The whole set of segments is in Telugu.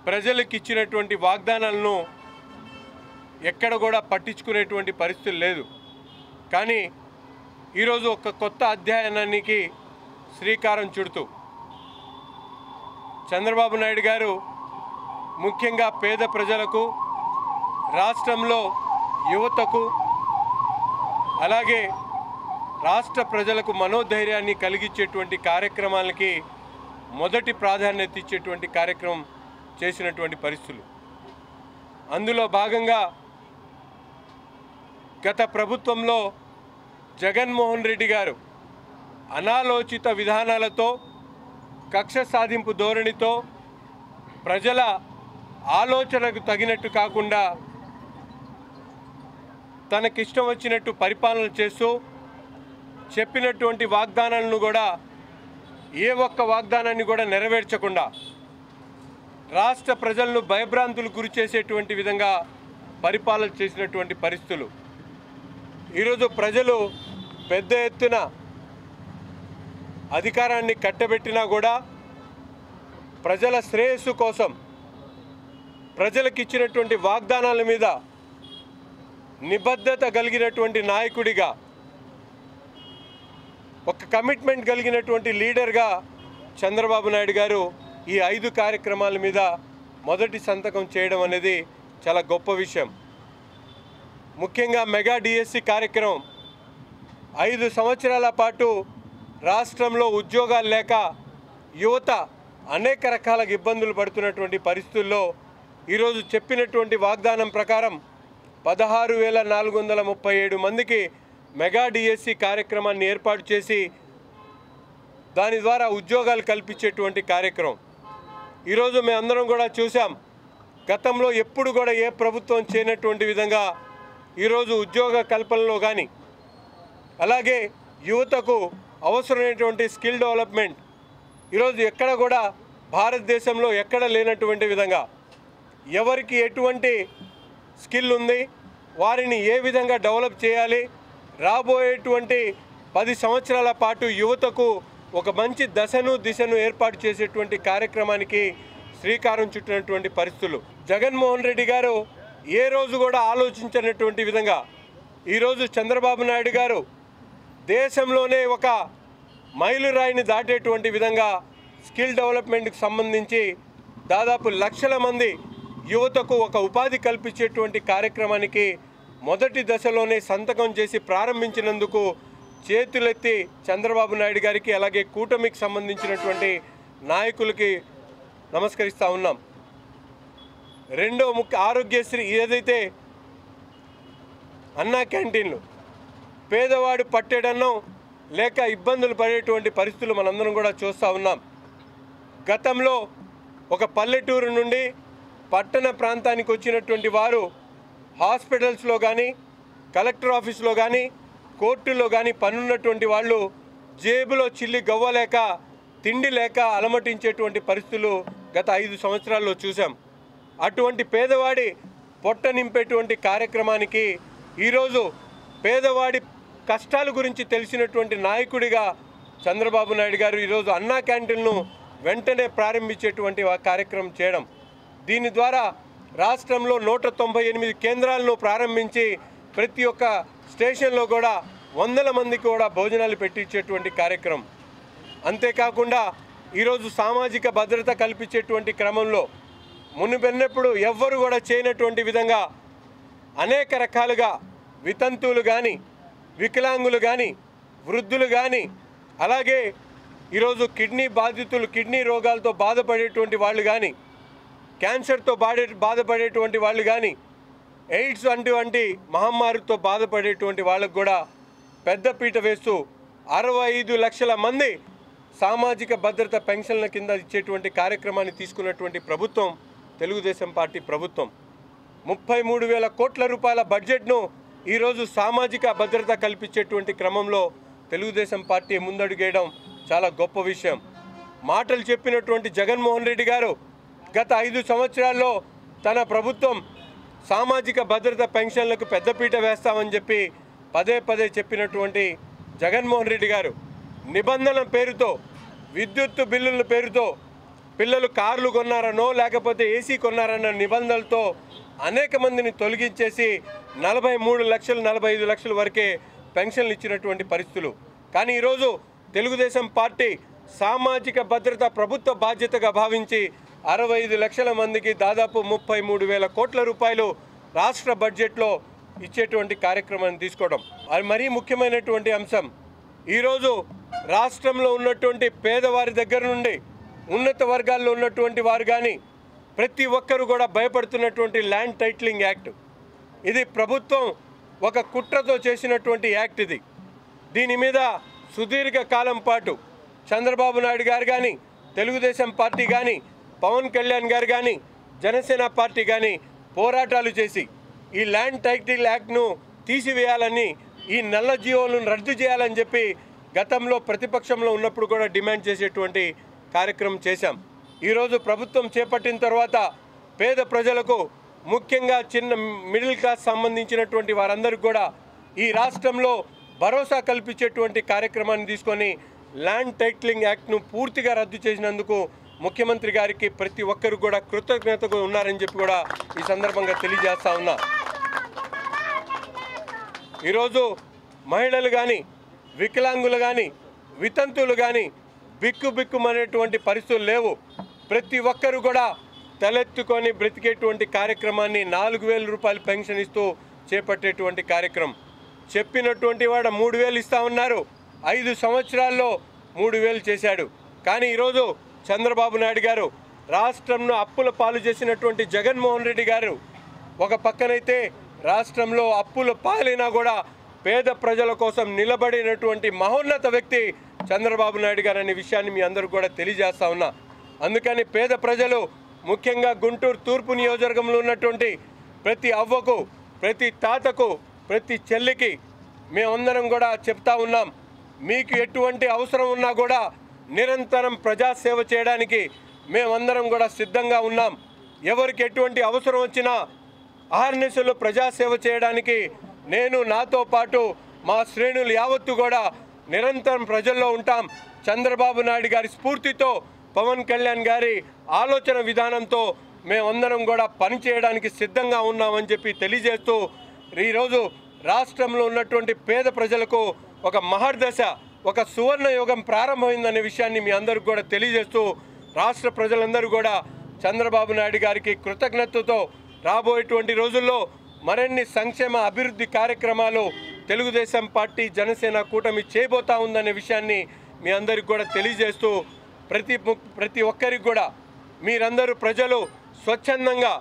ప్రజలకు ఇచ్చినటువంటి వాగ్దానాలను ఎక్కడ కూడా పట్టించుకునేటువంటి పరిస్థితి లేదు. కానీ ఈరోజు ఒక కొత్త అధ్యయనానికి శ్రీకారం చుడుతూ చంద్రబాబు నాయుడు గారు ముఖ్యంగా పేద ప్రజలకు, రాష్ట్రంలో యువతకు, అలాగే రాష్ట్ర ప్రజలకు మనోధైర్యాన్ని కలిగించేటువంటి కార్యక్రమాలకి మొదటి ప్రాధాన్యత ఇచ్చేటువంటి కార్యక్రమం చేసినటువంటి పరిస్థితులు. అందులో భాగంగా గత ప్రభుత్వంలో జగన్మోహన్ రెడ్డి గారు అనాలోచిత విధానాలతో, కక్ష సాధింపు ధోరణితో, ప్రజల ఆలోచనకు తగినట్టు కాకుండా తనకిష్టం వచ్చినట్టు పరిపాలన చేస్తూ చెప్పినటువంటి వాగ్దానాలను కూడా ఏ ఒక్క వాగ్దానాన్ని కూడా నెరవేర్చకుండా రాష్ట్ర ప్రజలను భయభ్రాంతులు గురి చేసేటువంటి విధంగా పరిపాలన చేసినటువంటి పరిస్థితులు. ఈరోజు ప్రజలు పెద్ద ఎత్తున అధికారాన్ని కట్టబెట్టినా కూడా ప్రజల శ్రేయస్సు కోసం ప్రజలకు ఇచ్చినటువంటి వాగ్దానాల మీద నిబద్ధత కలిగినటువంటి నాయకుడిగా, ఒక కమిట్మెంట్ కలిగినటువంటి లీడర్గా చంద్రబాబు నాయుడు గారు ఈ 5 కార్యక్రమాల మీద మొదటి సంతకం చేయడం అనేది చాలా గొప్ప విషయం. ముఖ్యంగా మెగా డిఎస్సి కార్యక్రమం 5 సంవత్సరాల పాటు రాష్ట్రంలో ఉద్యోగాలు లేక యువత అనేక రకాల ఇబ్బందులు పడుతున్నటువంటి పరిస్థితుల్లో ఈరోజు చెప్పినటువంటి వాగ్దానం ప్రకారం 16,437 మందికి మెగా డిఎస్సి కార్యక్రమాన్ని ఏర్పాటు చేసి దాని ద్వారా ఉద్యోగాలు కల్పించేటువంటి కార్యక్రమం ఈరోజు మేమందరం కూడా చూసాం. గతంలో ఎప్పుడు కూడా ఏ ప్రభుత్వం చేయనటువంటి విధంగా ఈరోజు ఉద్యోగ కల్పనలో కానీ, అలాగే యువతకు అవసరమైనటువంటి స్కిల్ డెవలప్మెంట్ ఈరోజు ఎక్కడ కూడా భారతదేశంలో ఎక్కడ లేనటువంటి విధంగా ఎవరికి ఎటువంటి స్కిల్ ఉంది, వారిని ఏ విధంగా డెవలప్ చేయాలి, రాబోయేటువంటి 10 సంవత్సరాల పాటు యువతకు ఒక మంచి దిశను ఏర్పాటు చేసేటువంటి కార్యక్రమానికి శ్రీకారం చుట్టినటువంటి పరిస్థితులు. జగన్మోహన్ రెడ్డి గారు ఏ రోజు కూడా ఆలోచించినటువంటి విధంగా ఈరోజు చంద్రబాబు నాయుడు గారు దేశంలోనే ఒక మైలురాయిని దాటేటువంటి విధంగా స్కిల్ డెవలప్మెంట్కి సంబంధించి దాదాపు లక్షల మంది యువతకు ఒక ఉపాధి కల్పించేటువంటి కార్యక్రమానికి మొదటి దశలోనే సంతకం చేసి ప్రారంభించినందుకు చేతులెత్తి చంద్రబాబు నాయుడు గారికి, అలాగే కూటమికి సంబంధించినటువంటి నాయకులకి నమస్కరిస్తూ ఉన్నాం. రెండో ముఖ్య ఆరోగ్యశ్రీ ఏదైతే అన్నా క్యాంటీన్లు, పేదవాడు పట్టేడన్నం లేక ఇబ్బందులు పడేటువంటి పరిస్థితులు మనందరం కూడా చూస్తూ ఉన్నాం. గతంలో ఒక పల్లెటూరు నుండి పట్టణ ప్రాంతానికి వచ్చినటువంటి వారు హాస్పిటల్స్లో కానీ, కలెక్టర్ ఆఫీస్లో కానీ, కోర్టులో కానీ పనున్నటువంటి వాళ్ళు జేబులో చిల్లి గవ్వలేక, తిండి లేక అలమటించేటువంటి పరిస్థితులు గత 5 సంవత్సరాల్లో చూసాం. అటువంటి పేదవాడి పొట్ట నింపేటువంటి కార్యక్రమానికి ఈరోజు పేదవాడి కష్టాల గురించి తెలిసినటువంటి నాయకుడిగా చంద్రబాబు నాయుడు గారు ఈరోజు అన్నా క్యాంటీన్ను వెంటనే ప్రారంభించేటువంటి కార్యక్రమం చేయడం, దీని ద్వారా రాష్ట్రంలో 198 కేంద్రాలను ప్రారంభించి ప్రతి ఒక్క స్టేషన్లో కూడా వందల మందికి కూడా భోజనాలు పెట్టించేటువంటి కార్యక్రమం. అంతేకాకుండా ఈరోజు సామాజిక భద్రత కల్పించేటువంటి క్రమంలో మునుపెన్నప్పుడు ఎవ్వరు కూడా చేయనటువంటి విధంగా అనేక రకాలుగా వితంతువులు కానీ, వికలాంగులు కానీ, వృద్ధులు కానీ, అలాగే ఈరోజు కిడ్నీ రోగాలతో బాధపడేటువంటి వాళ్ళు కానీ, క్యాన్సర్తో బాధపడేటువంటి వాళ్ళు కానీ, ఎయిడ్స్ వంటి మహమ్మారితో బాధపడేటువంటి వాళ్ళకు కూడా పెద్దపీట వేస్తూ 65 లక్షల మంది సామాజిక భద్రత పెన్షన్ల కింద ఇచ్చేటువంటి కార్యక్రమాన్ని తీసుకున్నటువంటి ప్రభుత్వం తెలుగుదేశం పార్టీ ప్రభుత్వం. 33,000 కోట్ల రూపాయల బడ్జెట్ను ఈరోజు సామాజిక భద్రత కల్పించేటువంటి క్రమంలో తెలుగుదేశం పార్టీ ముందడుగేయడం చాలా గొప్ప విషయం. మాటలు చెప్పినటువంటి జగన్మోహన్ రెడ్డి గారు గత 5 సంవత్సరాల్లో తన ప్రభుత్వం సామాజిక భద్రత పెన్షన్లకు పెద్దపీట వేస్తామని చెప్పి పదే చెప్పినటువంటి జగన్మోహన్ రెడ్డి గారు నిబంధనల పేరుతో, విద్యుత్ బిల్లుల పేరుతో పిల్లలు కార్లు కొన్నారనో లేకపోతే ఏసీ కొన్నారన్న నిబంధనలతో అనేక మందిని తొలగించేసి 43 లక్షలు 45 లక్షల వరకే పెన్షన్లు ఇచ్చినటువంటి పరిస్థితులు. కానీ ఈరోజు తెలుగుదేశం పార్టీ సామాజిక భద్రత ప్రభుత్వ బాధ్యతగా భావించి 65 లక్షల మందికి దాదాపు 33,000 కోట్ల రూపాయలు రాష్ట్ర బడ్జెట్లో ఇచ్చేటువంటి కార్యక్రమాన్ని తీసుకోవడం అది మరీ ముఖ్యమైనటువంటి అంశం. ఈరోజు రాష్ట్రంలో ఉన్నటువంటి పేదవారి దగ్గర నుండి ఉన్నత వర్గాల్లో ఉన్నటువంటి వారు కానీ ప్రతి ఒక్కరు కూడా భయపడుతున్నటువంటి ల్యాండ్ టైటిలింగ్ యాక్ట్, ఇది ప్రభుత్వం ఒక కుట్రతో చేసినటువంటి యాక్ట్. దీని మీద సుదీర్ఘ కాలం పాటు చంద్రబాబు నాయుడు గారు కానీ తెలుగుదేశం పార్టీ కానీ పవన్ కళ్యాణ్ గారు కానీ జనసేన పార్టీ కానీ పోరాటాలు చేసి ఈ ల్యాండ్ టైటిల్ యాక్ట్ను తీసివేయాలని, ఈ నల్ల జీవోలను రద్దు చేయాలని చెప్పి గతంలో ప్రతిపక్షంలో ఉన్నప్పుడు కూడా డిమాండ్ చేసేటువంటి కార్యక్రమం చేశాం. ఈరోజు ప్రభుత్వం చేపట్టిన తర్వాత పేద ప్రజలకు, ముఖ్యంగా చిన్న మిడిల్ క్లాస్ సంబంధించినటువంటి వారందరికీ కూడా ఈ రాష్ట్రంలో భరోసా కల్పించేటువంటి కార్యక్రమాన్ని తీసుకొని ల్యాండ్ టైటిలింగ్ యాక్ట్ను పూర్తిగా రద్దు చేసినందుకు ముఖ్యమంత్రి గారికి ప్రతి ఒక్కరు కూడా కృతజ్ఞతగా ఉన్నారని చెప్పి కూడా ఈ సందర్భంగా తెలియజేస్తా ఉన్నా. ఈరోజు మహిళలు కానీ వికలాంగులు కానీ వితంతువులు కానీ బిక్కుమనేటువంటి పరిస్థితులు లేవు. ప్రతి ఒక్కరు కూడా తలెత్తుకొని బ్రతికేటువంటి కార్యక్రమాన్ని 4,000 రూపాయలు పెన్షన్ ఇస్తూ చేపట్టేటువంటి కార్యక్రమం. చెప్పినటువంటి వాడు 3,000 ఇస్తా ఉన్నారు, 5 సంవత్సరాల్లో 3,000 చేశాడు. కానీ ఈరోజు చంద్రబాబు నాయుడు గారు, రాష్ట్రంను అప్పుల పాలు చేసినటువంటి జగన్మోహన్ రెడ్డి గారు ఒక పక్కనైతే రాష్ట్రంలో అప్పుల పాలైనా కూడా పేద ప్రజల కోసం నిలబడినటువంటి మహోన్నత వ్యక్తి చంద్రబాబు నాయుడు గారు అనే విషయాన్ని మీ అందరూ కూడా తెలియజేస్తా ఉన్నా. అందుకని పేద ప్రజలు, ముఖ్యంగా గుంటూరు తూర్పు నియోజకవర్గంలో ఉన్నటువంటి ప్రతి అవ్వకు, ప్రతి తాతకు, ప్రతి చెల్లికి మేమందరం కూడా చెప్తా ఉన్నాం, మీకు ఎటువంటి అవసరం ఉన్నా కూడా నిరంతరం ప్రజాసేవ చేయడానికి మేమందరం కూడా సిద్ధంగా ఉన్నాం. ఎవరికి ఎటువంటి అవసరం వచ్చినా అహర్నిశలు ప్రజాసేవ చేయడానికి నేను, నాతో పాటు మా శ్రేణులు యావత్తు కూడా నిరంతరం ప్రజల్లో ఉంటాం. చంద్రబాబు నాయుడు గారి స్ఫూర్తితో, పవన్ కళ్యాణ్ గారి ఆలోచన విధానంతో మేమందరం కూడా పనిచేయడానికి సిద్ధంగా ఉన్నామని చెప్పి తెలియజేస్తూ, ఈరోజు రాష్ట్రంలో ఉన్నటువంటి పేద ప్రజలకు ఒక మహర్దశ, ఒక సువర్ణ యుగం ప్రారంభమైందనే విషయాన్ని మీ అందరికీ కూడా తెలియజేస్తూ, రాష్ట్ర ప్రజలందరూ కూడా చంద్రబాబు నాయుడు గారికి కృతజ్ఞతతో రాబోయేటువంటి రోజుల్లో మరిన్ని సంక్షేమ అభివృద్ధి కార్యక్రమాలు తెలుగుదేశం పార్టీ జనసేన కూటమి చేయబోతా ఉందనే విషయాన్ని మీ అందరికీ కూడా తెలియజేస్తూ, ప్రతి ఒక్కరికి కూడా మీరందరూ ప్రజలు స్వచ్ఛందంగా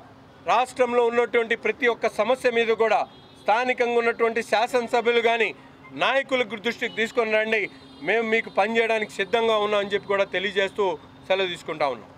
రాష్ట్రంలో ఉన్నటువంటి ప్రతి ఒక్క సమస్య మీద కూడా స్థానికంగా ఉన్నటువంటి శాసనసభ్యులు కానీ నాయకుల దృష్టికి తీసుకొని రండి, మేము మీకు పనిచేయడానికి సిద్ధంగా ఉన్నామని చెప్పి కూడా తెలియజేస్తూ సెలవు తీసుకుంటా ఉన్నాం.